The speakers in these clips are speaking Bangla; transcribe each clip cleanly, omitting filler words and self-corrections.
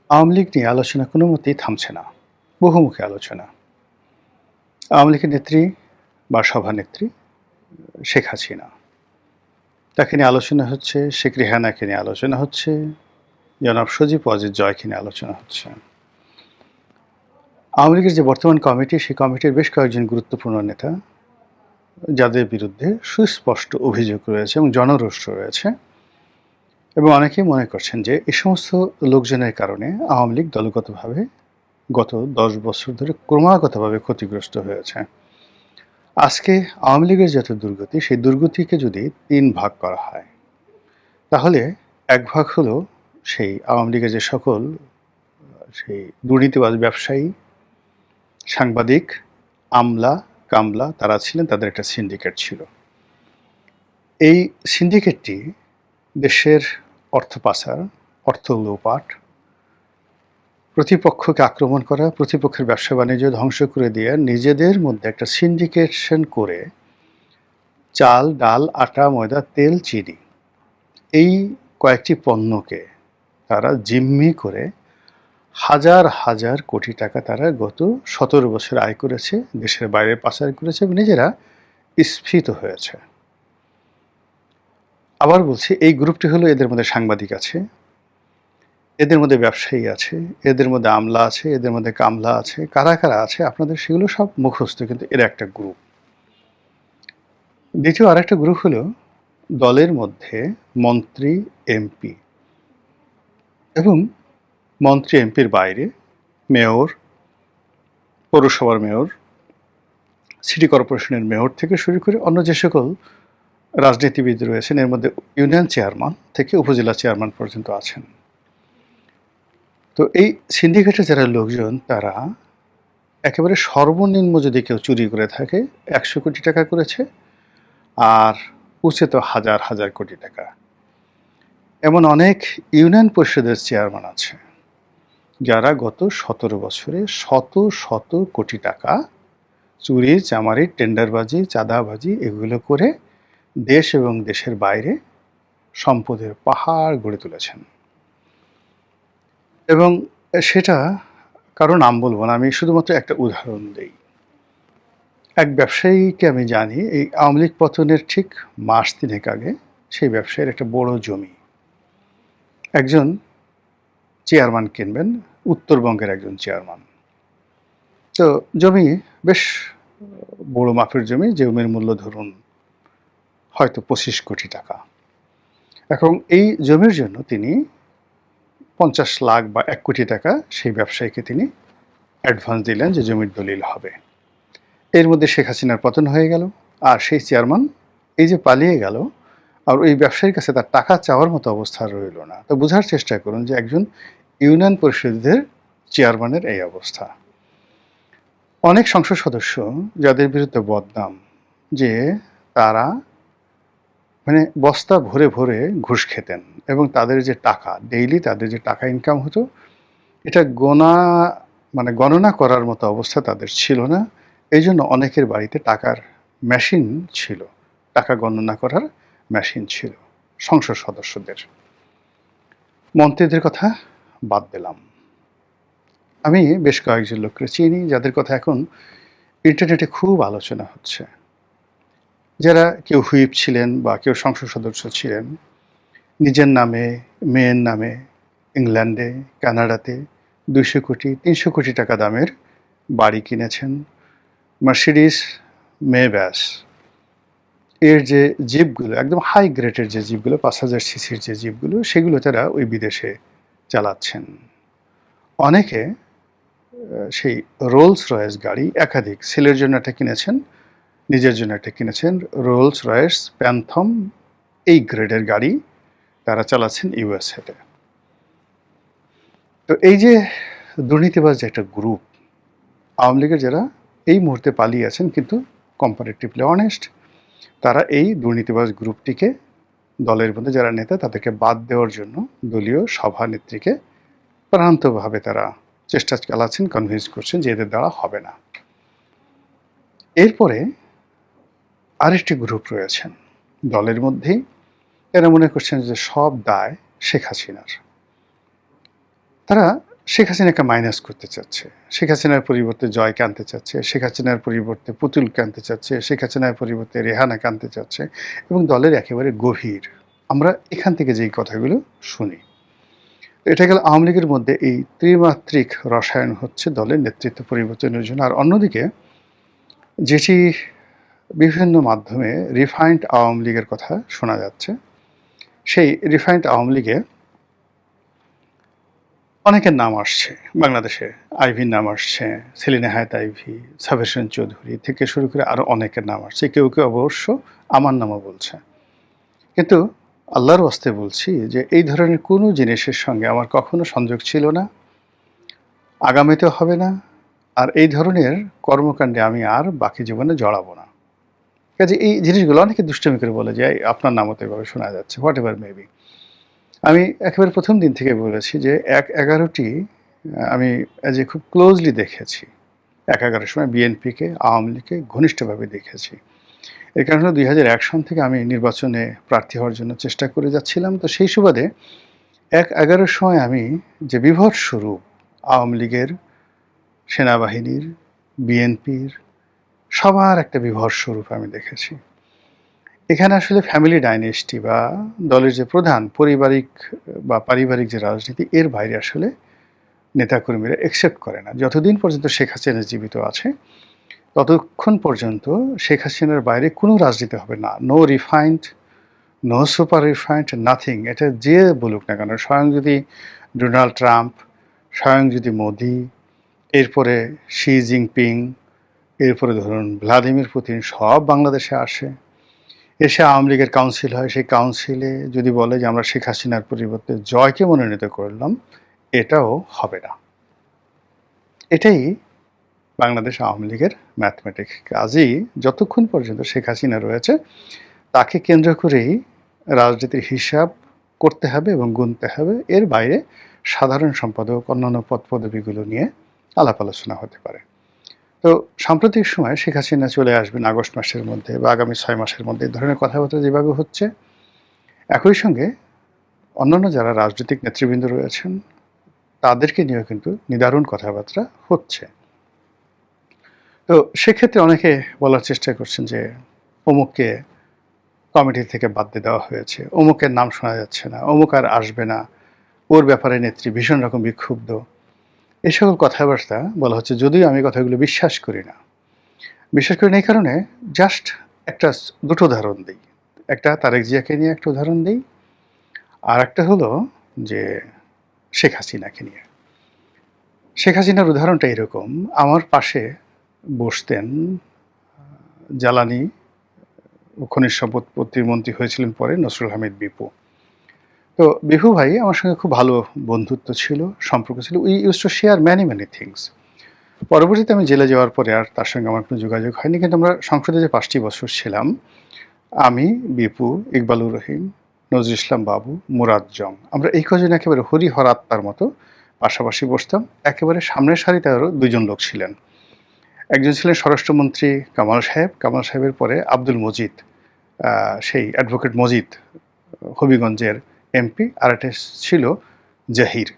আওয়ামী লীগ নিয়ে আলোচনা কোনো মতেই থামছে না। বহুমুখী আলোচনা। আওয়ামী লীগের নেত্রী বা সভানেত্রী শেখ হাসিনা। তাকে নিয়ে আলোচনা হচ্ছে, শেখ রেহানাকে নিয়ে আলোচনা হচ্ছে, জনাব সজীব ওয়াজেদ জয়কে নিয়ে আলোচনা হচ্ছে। আওয়ামী লীগের যে বর্তমান কমিটি, সেই কমিটির বেশ কয়েকজন গুরুত্বপূর্ণ নেতা যাদের বিরুদ্ধে সুস্পষ্ট অভিযোগ রয়েছে এবং জনরোষ রয়েছে, এবং অনেকেই মনে করছেন যে এই সমস্ত লোকজনের কারণে আওয়ামী লীগ দলগতভাবে গত 10 বছর ধরে ক্রমাগতভাবে ক্ষতিগ্রস্ত হয়েছে। আজকে আওয়ামী লীগের যত দুর্গতি, সেই দুর্গতিকে যদি 3 ভাগ করা হয়, তাহলে এক ভাগ হলো সেই আওয়ামী লীগের যে সকল সেই দুর্নীতিবাজ ব্যবসায়ী, সাংবাদিক, আমলা, কামলা তারা ছিলেন, তাদের একটা সিন্ডিকেট ছিল। এই সিন্ডিকেটটি দেশের অর্থ পাচার, অর্থ লোপাট, প্রতিপক্ষকে আক্রমণ করা, প্রতিপক্ষের ব্যবসা বাণিজ্য ধ্বংস করে দিয়ে নিজেদের মধ্যে একটা সিন্ডিকেশন করে চাল, ডাল, আটা, ময়দা, তেল, চিনি এই কয়েকটি পণ্যকে তারা জিম্মি করে হাজার হাজার কোটি টাকা তারা গত 17 বছর আয় করেছে, দেশের বাইরে পাচার করেছে এবং নিজেরা স্ফীত হয়েছে। আবার বলছি, এই গ্রুপটি হলো, এদের মধ্যে সাংবাদিক আছে, এদের মধ্যে ব্যবসায়ী আছে, এদের মধ্যে আমলা আছে, এদের মধ্যে কামলা আছে। কারা কারা আছে আপনাদের সেগুলো সব মুখস্থ, কিন্তু এর একটা গ্রুপ। দ্বিতীয় আরেকটা গ্রুপ হলো দলের মধ্যে মন্ত্রী, এমপি এবং মন্ত্রী এমপির বাইরে মেয়র, পৌরসভার মেয়র, সিটি কর্পোরেশনের মেয়র থেকে শুরু করে অন্য যে সকল রাজনীতিবিদ রয়েছেন, এর মধ্যে ইউনিয়ন চেয়ারম্যান থেকে উপজেলা চেয়ারম্যান পর্যন্ত আছেন। তো এই সিন্ডিকেটের যারা লোকজন, তারা একেবারে সর্বনিম্ন যদি কেউ চুরি করে থাকে 100 কোটি টাকা করেছে, আর উচে তো হাজার হাজার কোটি টাকা। এমন অনেক ইউনিয়ন পরিষদের চেয়ারম্যান আছে যারা গত 17 বছরে শত শত কোটি টাকা চুরি, চামারি, টেন্ডারবাজি, চাঁদাবাজি এগুলো করে দেশ এবং দেশের বাইরে সম্পদের পাহাড় গড়ে তুলেছেন। এবং সেটা কারো নাম বলবো না, আমি শুধুমাত্র একটা উদাহরণ দেই। এক ব্যবসায়ীকে আমি জানি, এই আওয়ামী লীগ পতনের ঠিক মাস 3 আগে সেই ব্যবসায়ীর একটা বড় জমি একজন চেয়ারম্যান কিনবেন, উত্তরবঙ্গের একজন চেয়ারম্যান। তো জমি বেশ বড় মাপের জমি, জমির মূল্য ধরুন হয়তো 25 কোটি টাকা। এখন এই জমির জন্য তিনি 50 লাখ বা 1 কোটি টাকা সেই ব্যবসায়ীকে তিনি অ্যাডভান্স দিলেন যে জমির দলিল হবে। এর মধ্যে শেখ হাসিনার পতন হয়ে গেল, আর সেই চেয়ারম্যান এই যে পালিয়ে গেল, আর ওই ব্যবসায়ীর কাছে তার টাকা চাওয়ার মতো অবস্থা রইল না। তো বোঝার চেষ্টা করুন যে একজন ইউনিয়ন পরিষদের চেয়ারম্যানের এই অবস্থা। অনেক সংসদ সদস্য যাদের বিরুদ্ধে বদনাম যে তারা মানে বস্তা ভরে ভরে ঘুষ খেতেন, এবং তাদের যে টাকা ডেইলি তাদের যে টাকা ইনকাম হতো, এটা গণনা করার মতো অবস্থা তাদের ছিল না। এই জন্য অনেকের বাড়িতে টাকার মেশিন ছিল, টাকা গণনা করার মেশিন ছিল সংসদ সদস্যদের। মন্ত্রীদের কথা বাদ দিলাম, আমি বেশ কয়েকজন লোককে চিনি যাদের কথা এখন ইন্টারনেটে খুব আলোচনা হচ্ছে, যারা কেউ হুইপ ছিলেন বা কেউ সংসদ সদস্য ছিলেন, নিজের নামে, মেয়ের নামে ইংল্যান্ডে, কানাডাতে 200 কোটি 300 কোটি টাকা দামের বাড়ি কিনেছেন। মার্সিডিস মেব্যাস এর যে জিপগুলো, একদম হাই গ্রেডের যে জিপগুলো, 5000 সিসির যে জিপগুলো, সেগুলো তারা ওই বিদেশে চালাচ্ছেন। অনেকে সেই রোলস রয়েস গাড়ি একাধিক, ছেলের জন্য একটা কিনেছেন, নিজের জন্য একটা কিনেছেন, রোলস রয়েস প্যান্থম এই গ্রেডের গাড়ি তারা চালাচ্ছেন ইউএসএতে। তো এই যে দুর্নীতিবাজ যে একটা গ্রুপ, আওয়ামী লীগের যারা এই মুহূর্তে পালিয়ে আছেন কিন্তু কম্পারেটিভলি অনেস্ট, তারা এই দুর্নীতিবাজ গ্রুপটিকে, দলের মধ্যে যারা নেতা তাদেরকে বাদ দেওয়ার জন্য দলীয় সভানেত্রীকে প্রাণান্তভাবে তারা চেষ্টা চালাচ্ছেন, কনভিন্স করছেন যে এদের দ্বারা হবে না। এরপরে আরেকটি গ্রুপ রয়েছেন দলের মধ্যেই, এরা মনে করছেন যে সব দায় শেখ হাসিনার। তারা শেখ হাসিনাকে মাইনাস করতে চাচ্ছে, শেখ হাসিনার পরিবর্তে জয়কে আনতে চাচ্ছে, শেখ হাসিনার পরিবর্তে পুতুলকে আনতে চাচ্ছে, শেখ হাসিনার পরিবর্তে রেহানাকে আনতে চাচ্ছে, এবং দলের একেবারে গভীর আমরা এখান থেকে যেই কথাগুলো শুনি। এটা গেল আওয়ামী লীগের মধ্যে এই ত্রিমাত্রিক রসায়ন হচ্ছে দলের নেতৃত্ব পরিবর্তনের জন্য। আর অন্যদিকে যেটি বিভিন্ন মাধ্যমে রিফাইন্ড আওয়ামী লীগের কথা শোনা যাচ্ছে, সেই রিফাইন্ড আওয়ামী লীগে অনেকের নাম আসছে বাংলাদেশে। আইভির নাম আসছে, সেলিনা হায়াত আইভি, সাবের হোসেন চৌধুরী থেকে শুরু করে আরও অনেকের নাম আসছে। কেউ কেউ অবশ্য আমার নামও বলছে। কিন্তু আল্লাহর ওয়াস্তে বলছি যে এই ধরনের কোনো জিনিসের সঙ্গে আমার কখনো সংযোগ ছিল না, আগামীতেও হবে না, আর এই ধরনের কর্মকাণ্ডে আমি আর বাকি জীবনে জড়াবো না। কাজে এই জিনিসগুলো অনেকে দুষ্টামি করে বলে যে আপনার নামও তো এভাবে শোনা যাচ্ছে, হোয়াট এভার মেবি। আমি একেবারে প্রথম দিন থেকে বলেছি যে ১-১১টি আমি খুব ক্লোজলি দেখেছি। ১-১১ সময় বিএনপিকে, আওয়ামী লীগকে ঘনিষ্ঠভাবে দেখেছি। এর কারণ হলো ২০০১ সন থেকে আমি নির্বাচনে প্রার্থী হওয়ার জন্য চেষ্টা করে যাচ্ছিলাম। তো সেই সুবাদে ১-১১ সময় আমি যে বিভৎস স্বরূপ আওয়ামী লীগের, সেনাবাহিনীর, বিএনপির সবার একটা বিভৎস স্বরূপ আমি দেখেছি। এখানে আসলে ফ্যামিলি ডাইনেস্টি বা দলের যে প্রধান পারিবারিক যে রাজনীতি, এর বাইরে আসলে নেতাকর্মীরা একসেপ্ট করে না। যতদিন পর্যন্ত শেখ হাসিনা জীবিত আছে ততক্ষণ পর্যন্ত শেখ হাসিনার বাইরে কোনো রাজনীতি হবে না। No refined, no super refined, nothing. এটা যে বলুক না কেন, স্বয়ং যদি ডোনাল্ড ট্রাম্প, স্বয়ং যদি মোদি, এরপরে শি জিনপিং, এরপরে ধরুন ভ্লাদিমির পুতিন, সব বাংলাদেশে আসে, এসে আওয়ামী লীগের কাউন্সিল হয়, সেই কাউন্সিলে যদি বলে যে আমরা শেখ হাসিনার পরিবর্তে জয়কে মনোনীত করলাম, এটাও হবে না। এটাই বাংলাদেশ আওয়ামী লীগের ম্যাথমেটিক্স। কাজেই যতক্ষণ পর্যন্ত শেখ হাসিনা রয়েছে তাকে কেন্দ্র করেই রাজনীতির হিসাব করতে হবে এবং গুনতে হবে। এর বাইরে সাধারণ সম্পাদক, অন্যান্য পদ পদবিগুলো নিয়ে আলাপ আলোচনা হতে পারে। তো সাম্প্রতিক সময়ে শেখ হাসিনা চলে আসবেন আগস্ট মাসের মধ্যে বা আগামী ৬ মাসের মধ্যে, এই ধরনের কথাবার্তা যেভাবে হচ্ছে, একই সঙ্গে অন্যান্য যারা রাজনৈতিক নেতৃবৃন্দ রয়েছেন তাদেরকে নিয়েও কিন্তু নিদারুণ কথাবার্তা হচ্ছে। তো সেক্ষেত্রে অনেকে বলার চেষ্টা করছেন যে অমুককে কমিটি থেকে বাদ দিয়ে দেওয়া হয়েছে, অমুকের নাম শোনা যাচ্ছে না, অমুক আর আসবে না, ওর ব্যাপারে নেত্রী ভীষণ রকম বিক্ষুব্ধ। এই সকল কথাবার্তা বলা হচ্ছে, যদিও আমি কথাগুলো বিশ্বাস করি না। বিশ্বাস করি না এই কারণে, জাস্ট দুটো উদাহরণ দিই। একটা তারেক জিয়াকে নিয়ে একটা উদাহরণ দিই, আর একটা হলো যে শেখ হাসিনাকে নিয়ে। শেখ হাসিনার উদাহরণটা এরকম, আমার পাশে বসতেন জ্বালানি ও খনিজ সম্পদ প্রতিমন্ত্রী হয়েছিলেন পরে নসরুল হামিদ বিপু। তো বিপু ভাই আমার সঙ্গে খুব ভালো বন্ধুত্ব ছিল, সম্পর্ক ছিল। We use to share many things. পরবর্তীতে আমি জেলে যাওয়ার পরে আর তার সঙ্গে আমার কোনো যোগাযোগ হয়নি, কিন্তু আমরা সংসদে যে ৫টি বছর ছিলাম, আমি, বিপু, ইকবালুর রহিম, নজরুল ইসলাম বাবু, মুরাদ জং, আমরা এই কজন একেবারে হরিহর আত্মার মতো পাশাপাশি বসতাম। একেবারে সামনের সারিতে আরও ২ জন লোক ছিলেন। একজন ছিলেন স্বরাষ্ট্রমন্ত্রী কামাল সাহেব, কামাল সাহেবের পরে আব্দুল মজিদ, সেই অ্যাডভোকেট মজিদ, হবিগঞ্জের এমপি, আর একটা ছিল জাহির,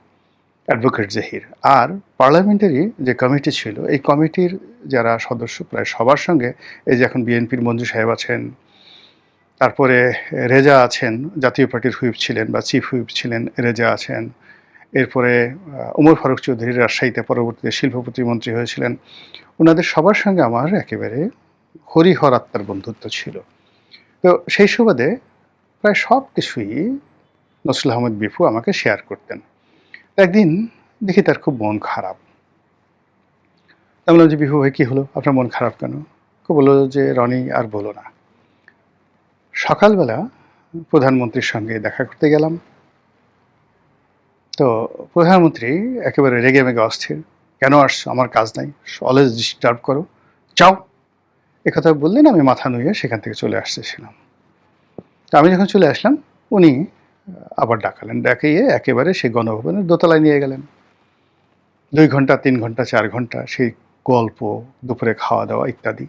অ্যাডভোকেট জাহির। আর পার্লামেন্টারি যে কমিটি ছিল, এই কমিটির যারা সদস্য প্রায় সবার সঙ্গে, এই যে এখন বিএনপির মঞ্জু সাহেব আছেন, তারপরে রেজা আছেন, জাতীয় পার্টির হুইপ ছিলেন বা চিফ হুইপ ছিলেন, রেজা আছেন, এরপরে ওমর ফারুক চৌধুরী রাজশাহীতে পরবর্তীতে শিল্প প্রতিমন্ত্রী হয়েছিলেন, ওনাদের সবার সঙ্গে আমার একেবারে হরিহর আত্মার বন্ধুত্ব ছিল। তো সেই সুবাদে প্রায় সব কিছুই নসরুল আহমদ বিপু আমাকে শেয়ার করতেন। একদিন দেখি তার খুব মন খারাপ। আমি বললাম যে, বিপু ভাই কী হলো, আপনার মন খারাপ কেন? বললো যে, রনি আর বলো না, সকালবেলা প্রধানমন্ত্রীর সঙ্গে দেখা করতে গেলাম। তো প্রধানমন্ত্রী একেবারে রেগে মেগে অস্থির, কেন আসছো, আমার কাজ নাই, অলওয়েজ ডিস্টার্ব করো, যাও। একথা বললেন, আমি মাথা নুয়ে সেখান থেকে চলে আসতেছিলাম। তো আমি যখন চলে আসলাম, উনি আবার ডাকালেন, ডাকিয়ে একেবারে সেই গণভবনের দোতলায় নিয়ে গেলেন। ২ ঘন্টা, ৩ ঘন্টা, ৪ ঘন্টা সেই গল্প, দুপুরে খাওয়া দাওয়া ইত্যাদি।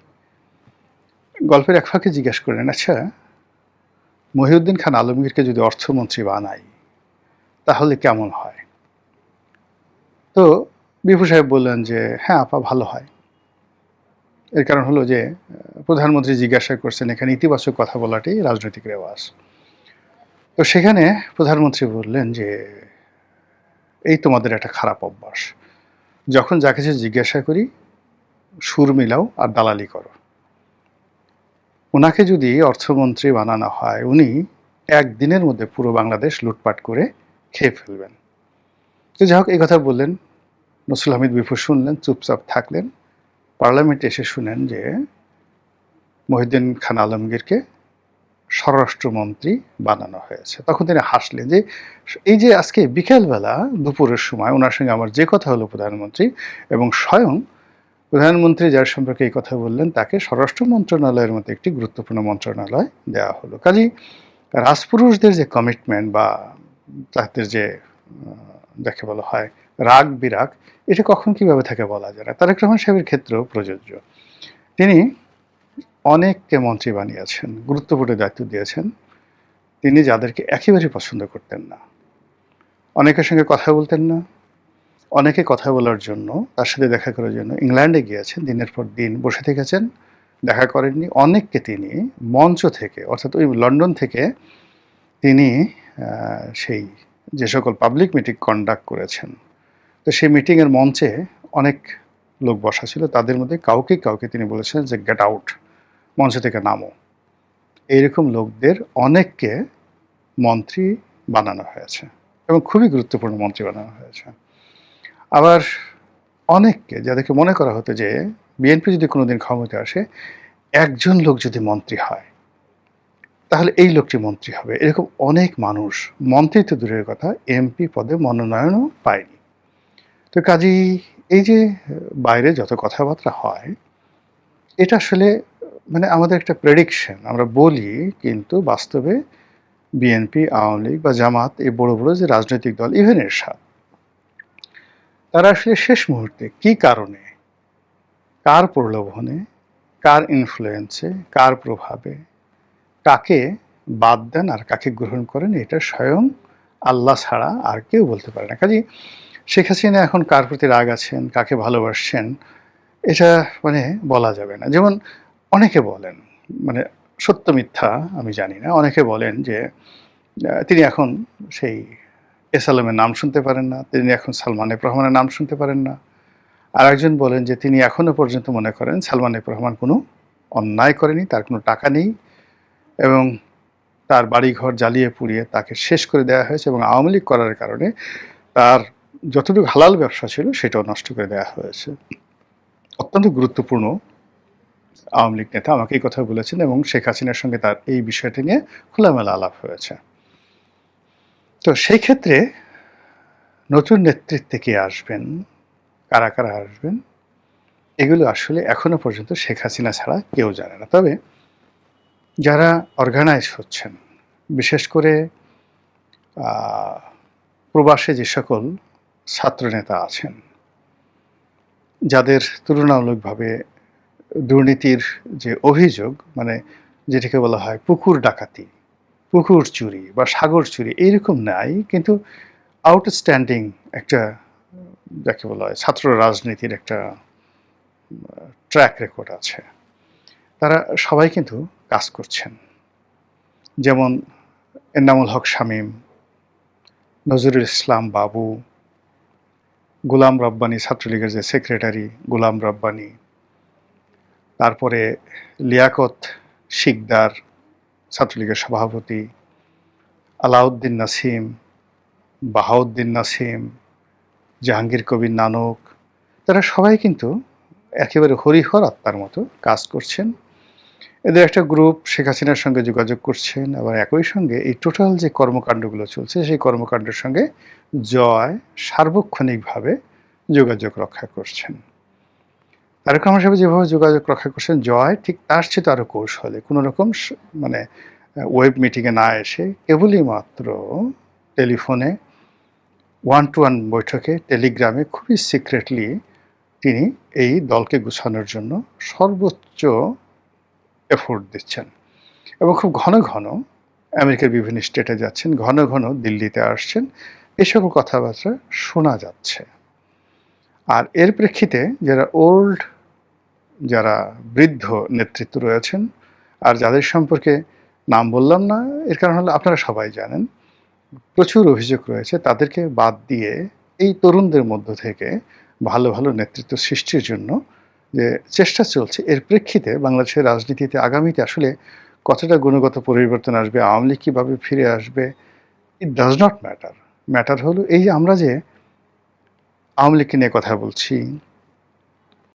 গল্পের এক ফাঁকে জিজ্ঞেস করলেন, আচ্ছা, মহিউদ্দিন খান আলমগীরকে যদি অর্থমন্ত্রী বানাই তাহলে কেমন হয়? তো বিপু সাহেব বললেন যে, "হ্যাঁ আপা, ভালো হয়।" এর কারণ হলো যে প্রধানমন্ত্রী জিজ্ঞাসা করছেন, এখানে ইতিবাচক কথা বলাটাই রাজনৈতিক রেওয়াজ। তো সেখানে প্রধানমন্ত্রী বললেন যে, "এই তোমাদের একটা খারাপ অভ্যাস। যখন যা কিছু জিজ্ঞাসা করি, সুর মিলাও আর দালালি করো।" উনাকে যদি অর্থমন্ত্রী বানানো হয়, উনি একদিনের মধ্যে পুরো বাংলাদেশ লুটপাট করে খেয়ে ফেলবেন। তো যাই হোক, এই কথা বললেন। নসরুল হামিদ বিপু শুনলেন, চুপচাপ থাকলেন। পার্লামেন্টে এসে শুনেন যে মহিউদ্দিন খান আলমগীরকে স্বরাষ্ট্রমন্ত্রী বানানো হয়েছে। তখন তিনি হাসলেন যে, এই যে আজকে বিকেলবেলা দুপুরের সময় ওনার সঙ্গে আমার যে কথা হলো প্রধানমন্ত্রী, এবং স্বয়ং প্রধানমন্ত্রী যার সম্পর্কে এই কথা বললেন তাকে স্বরাষ্ট্র মন্ত্রণালয়ের মতো একটি গুরুত্বপূর্ণ মন্ত্রণালয় দেওয়া হলো। কাজেই রাজপুরুষদের যে কমিটমেন্ট বা তাদের যে যাকে বলা হয় রাগ বিরাগ, এটা কখন কিভাবে থাকে বলা যায় না। তারেক রহমান সাহেবের ক্ষেত্রেও প্রযোজ্য। তিনি অনেককে মন্ত্রী বানিয়েছেন, গুরুত্বপূর্ণ দায়িত্ব দিয়েছেন। তিনি যাদেরকে একেবারেই পছন্দ করতেন না, অনেকের সঙ্গে কথা বলতেন না, অনেকে কথা বলার জন্য, তার সাথে দেখা করার জন্য ইংল্যান্ডে গিয়েছেন, দিনের পর দিন বসে থেকেছেন, দেখা করেননি। অনেককে তিনি মঞ্চ থেকে, অর্থাৎ ওই লন্ডন থেকে তিনি সেই যে সকল পাবলিক মিটিং কন্ডাক্ট করেছেন, তো সেই মিটিংয়ের মঞ্চে অনেক লোক বসা ছিল, তাদের মধ্যে কাউকে কাউকে তিনি বলেছেন যে গেট আউট, মঞ্চ থেকে নামো। এইরকম লোকদের অনেককে মন্ত্রী বানানো হয়েছে এবং খুবই গুরুত্বপূর্ণ মন্ত্রী বানানো হয়েছে। আবার অনেককে, যাদেরকে মনে করা হতো যে বিএনপি যদি কোনোদিন ক্ষমতায় আসে, একজন লোক যদি মন্ত্রী হয় তাহলে এই লোকটি মন্ত্রী হবে, এরকম অনেক মানুষ মন্ত্রী তো দূরের কথা, এমপি পদে মনোনয়নও পায়নি। তো কাজেই এই যে বাইরে যত কথাবার্তা হয়, এটা আসলে মানে আমাদের একটা প্রেডিকশন, আমরা বলি, কিন্তু বাস্তবে বিএনপি, আওয়ামী লীগ বা জামাত, এই বড় বড় যে রাজনৈতিক দল, ইভেন এরশাদ, তারা আসলে শেষ মুহূর্তে কি কারণে, কার প্রলোভনে, কার ইনফ্লুয়েন্সে, কার প্রভাবে কাকে বাদ দেন আর কাকে গ্রহণ করেন, এটা স্বয়ং আল্লাহ ছাড়া আর কেউ বলতে পারে না। কাজেই শেখ হাসিনা এখন কার প্রতি রাগ আছেন, কাকে ভালোবাসছেন, এটা মানে বলা যাবে না। যেমন অনেকে বলেন, মানে সত্য মিথ্যা আমি জানি না, অনেকে বলেন যে তিনি এখন সেই এস আলমের নাম শুনতে পারেন না, তিনি এখন সালমান এফ রহমানের নাম শুনতে পারেন না। আর একজন বলেন যে তিনি এখনো পর্যন্ত মনে করেন সালমান এফ রহমান কোনো অন্যায় করেনি, তার কোনো টাকা নেই, এবং তার বাড়িঘর জ্বালিয়ে পুড়িয়ে তাকে শেষ করে দেওয়া হয়েছে, এবং আওয়ামী লীগ করার কারণে তার যতটুকু হালাল ব্যবসা ছিল সেটাও নষ্ট করে দেওয়া হয়েছে। অত্যন্ত গুরুত্বপূর্ণ আওয়ামী লীগ নেতা আমাকে এই কথা বলেছেন, এবং শেখ হাসিনার সঙ্গে তার এই বিষয়টি নিয়ে খোলামেলা আলাপ হয়েছে। তো সেই ক্ষেত্রে নতুন নেতৃত্বে কে আসবেন, কারা কারা আসবেন, এগুলো আসলে এখনো পর্যন্ত শেখ হাসিনা ছাড়া কেউ জানে না। তবে যারা অর্গানাইজ হচ্ছেন, বিশেষ করে প্রবাসে যে সকল ছাত্রনেতা আছেন, যাদের তুলনামূলকভাবে দুর্নীতির যে অভিযোগ, মানে যেটাকে বলা হয় পুকুর ডাকাতি, পুকুর চুরি বা সাগর চুরি, এইরকম নাই, কিন্তু আউটস্ট্যান্ডিং একটা, যাকে বলা হয় ছাত্র রাজনীতির একটা ট্র্যাক রেকর্ড আছে। তারা সবাই কিন্তু কাজ করছেন। যেমন এনামুল হক শামীম, নজরুল ইসলাম বাবু, গোলাম রব্বানী, ছাত্রলীগের যে সেক্রেটারি গোলাম রব্বানী, তারপরে লিয়াকত শিকদার, ছাত্রলীগের সভাপতি, আলাউদ্দিন নাসিম, বাহাউদ্দিন নাসিম, জাহাঙ্গীর কবির নানক, তারা সবাই কিন্তু একেবারে হরিহর আত্মার মতো কাজ করছেন। এদের একটা গ্রুপ শেখ হাসিনার সঙ্গে যোগাযোগ করছেন, আবার একই সঙ্গে এই টোটাল যে কর্মকাণ্ডগুলো চলছে সেই কর্মকাণ্ডের সঙ্গে জয় সার্বক্ষণিকভাবে যোগাযোগ রক্ষা করছেন। তারেক রহমান সাহেব যেভাবে যোগাযোগ রক্ষা করছেন, জয় ঠিক তার চেয়ে আরও কৌশলে, কোনো রকম মানে ওয়েব মিটিংয়ে না এসে কেবলই মাত্র টেলিফোনে, ওয়ান টু ওয়ান বৈঠকে, টেলিগ্রামে খুবই সিক্রেটলি তিনি এই দলকে গুছানোর জন্য সর্বোচ্চ এফোর্ট দিচ্ছেন, এবং খুব ঘন ঘন আমেরিকার বিভিন্ন স্টেটে যাচ্ছেন, ঘন ঘন দিল্লিতে আসছেন, এই সকল কথাবার্তা শোনা যাচ্ছে। আর এর প্রেক্ষিতে যারা ওল্ড, যারা বৃদ্ধ নেতৃত্ব রয়েছেন, আর যাদের সম্পর্কে নাম বললাম না, এর কারণ হলো আপনারা সবাই জানেন, প্রচুর অভিযোগ রয়েছে। তাদেরকে বাদ দিয়ে এই তরুণদের মধ্য থেকে ভালো, ভালো নেতৃত্ব সৃষ্টির জন্য যে চেষ্টা চলছে, এর প্রেক্ষিতে বাংলাদেশের রাজনীতিতে আগামীতে আসলে কতটা গুণগত পরিবর্তন আসবে, আওয়ামী লীগ কিভাবে ফিরে আসবে, it does not matter. Matter হলো এই যে আমরা যে আওয়ামী লীগকে নিয়ে কথা বলছি,